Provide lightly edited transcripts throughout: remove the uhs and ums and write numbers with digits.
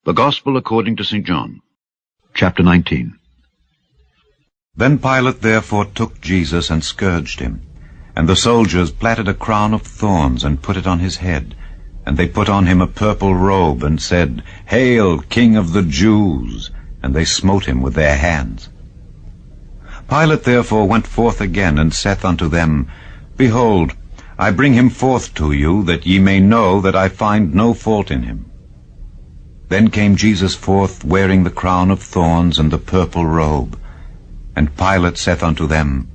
The Gospel according to St. John, chapter 19. Then Pilate therefore took Jesus and scourged him. And the soldiers platted a crown of thorns and put it on his head. And they put on him a purple robe and said, Hail, King of the Jews! And they smote him with their hands. Pilate therefore went forth again and saith unto them, Behold, I bring him forth to you, that ye may know that I find no fault in him. Then came Jesus forth, wearing the crown of thorns and the purple robe. And Pilate saith unto them,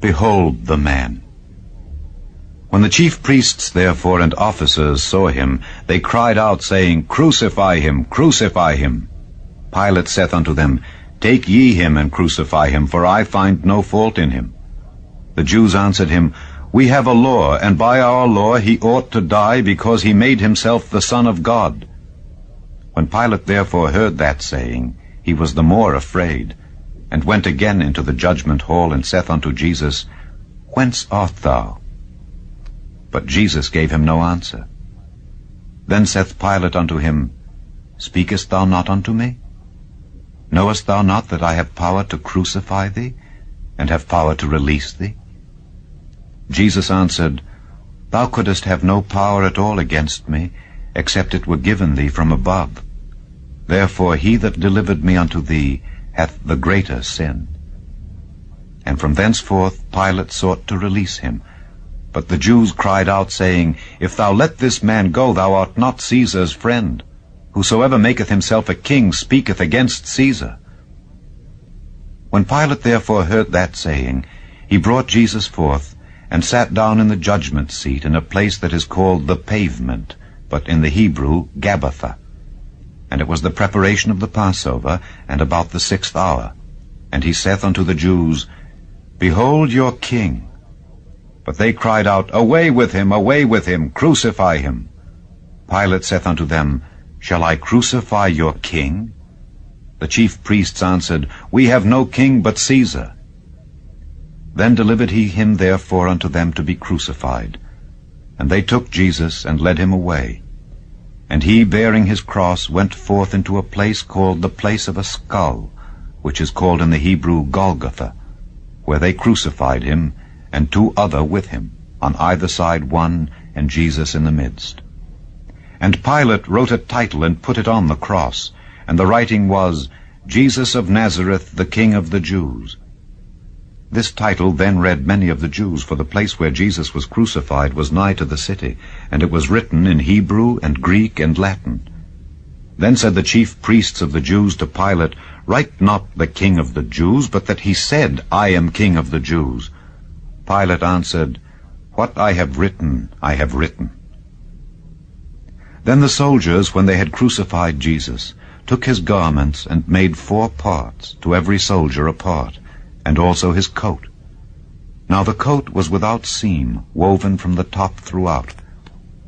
Behold the man. When the chief priests therefore and officers saw him, they cried out, saying, Crucify him, crucify him. Pilate saith unto them, Take ye him and crucify him, for I find no fault in him. The Jews answered him, We have a law, and by our law he ought to die, because he made himself the Son of God. When Pilate therefore heard that saying, he was the more afraid, and went again into the judgment hall, and saith unto Jesus, Whence art thou? But Jesus gave him no answer. Then saith Pilate unto him, Speakest thou not unto me? Knowest thou not that I have power to crucify thee, and have power to release thee? Jesus answered, Thou couldest have no power at all against me, except it were given thee from above. Therefore he that delivered me unto thee hath the greater sin. And from thenceforth Pilate sought to release him. But the Jews cried out, saying, If thou let this man go, thou art not Caesar's friend. Whosoever maketh himself a king speaketh against Caesar. When Pilate therefore heard that saying, he brought Jesus forth, and sat down in the judgment seat in a place that is called the Pavement, but in the Hebrew Gabbatha. And it was the preparation of the Passover, and about the 6th hour. And he saith unto the Jews, Behold your king. But they cried out, Away with him, crucify him. Pilate saith unto them, Shall I crucify your king? The chief priests answered, We have no king but Caesar. Then delivered he him therefore unto them to be crucified. And they took Jesus, and led him away. And he, bearing his cross, went forth into a place called the place of a skull, which is called in the Hebrew Golgotha, where they crucified him, and two other with him, on either side one, and Jesus in the midst. And Pilate wrote a title, and put it on the cross, and the writing was, Jesus of Nazareth, the King of the Jews. This title then read many of the Jews, for the place where Jesus was crucified was nigh to the city, and it was written in Hebrew and Greek and Latin. Then said the chief priests of the Jews to Pilate, Write not the King of the Jews, but that he said, I am King of the Jews. Pilate answered, What I have written, I have written. Then the soldiers, when they had crucified Jesus, took his garments and made 4 parts, to every soldier a part, and also his coat. Now the coat was without seam, woven from the top throughout.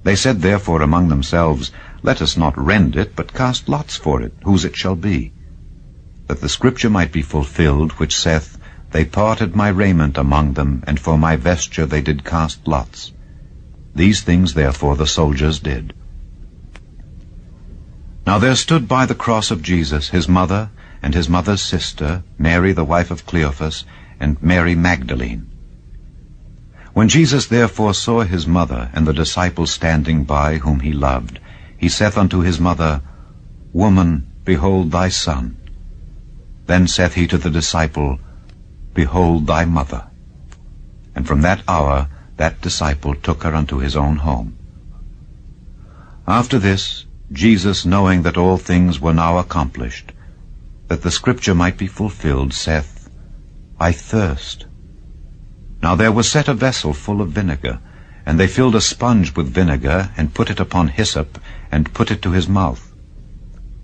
They said therefore among themselves, Let us not rend it, but cast lots for it, whose it shall be. That the scripture might be fulfilled, which saith, They parted my raiment among them, and for my vesture they did cast lots. These things therefore the soldiers did. Now there stood by the cross of Jesus his mother, and his mother's sister, Mary the wife of Cleophas, and Mary Magdalene. When Jesus therefore saw his mother, and the disciple standing by, whom he loved, he saith unto his mother, Woman, behold thy son. Then saith he to the disciple, Behold thy mother. And from that hour that disciple took her unto his own home. After this, Jesus, knowing that all things were now accomplished, that the scripture might be fulfilled, saith, I thirst. Now there was set a vessel full of vinegar, and they filled a sponge with vinegar, and put it upon hyssop, and put it to his mouth.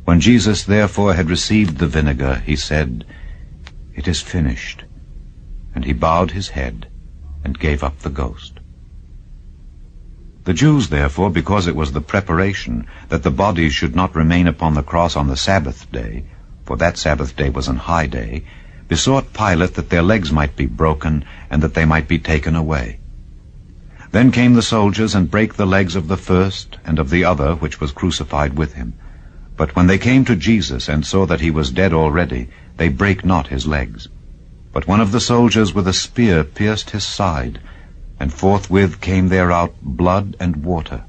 When Jesus therefore had received the vinegar, he said, It is finished. And he bowed his head, and gave up the ghost. The Jews therefore, because it was the preparation, that the bodies should not remain upon the cross on the Sabbath day, for that Sabbath day was an high day, besought Pilate that their legs might be broken, and that they might be taken away. Then came the soldiers, and brake the legs of the first and of the other which was crucified with him. But when they came to Jesus and saw that he was dead already, they brake not his legs. But one of the soldiers with a spear pierced his side, and forthwith came there out blood and water.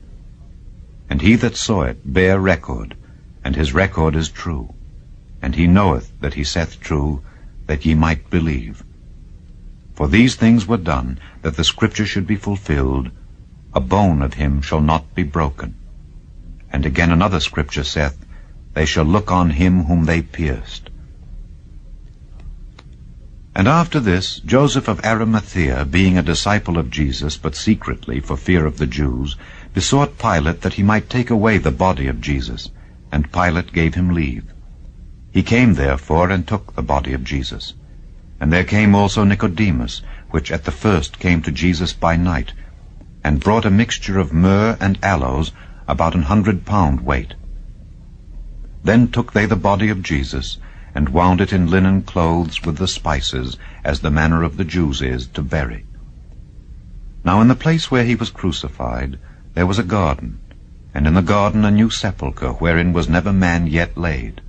And he that saw it bare record, and his record is true. And he knoweth that he saith true, that ye might believe. For these things were done, that the scripture should be fulfilled, a bone of him shall not be broken. And again another scripture saith, they shall look on him whom they pierced. And after this, Joseph of Arimathea, being a disciple of Jesus, but secretly for fear of the Jews, besought Pilate that he might take away the body of Jesus, and Pilate gave him leave. He came therefore and took the body of Jesus. And there came also Nicodemus, which at the first came to Jesus by night, and brought a mixture of myrrh and aloes, about 100 pound weight. Then took they the body of Jesus, and wound it in linen clothes with the spices, as the manner of the Jews is, to bury. Now in the place where he was crucified there was a garden, and in the garden a new sepulchre, wherein was never man yet laid.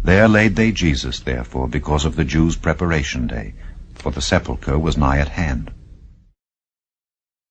There laid they Jesus, therefore, because of the Jews' preparation day, for the sepulchre was nigh at hand.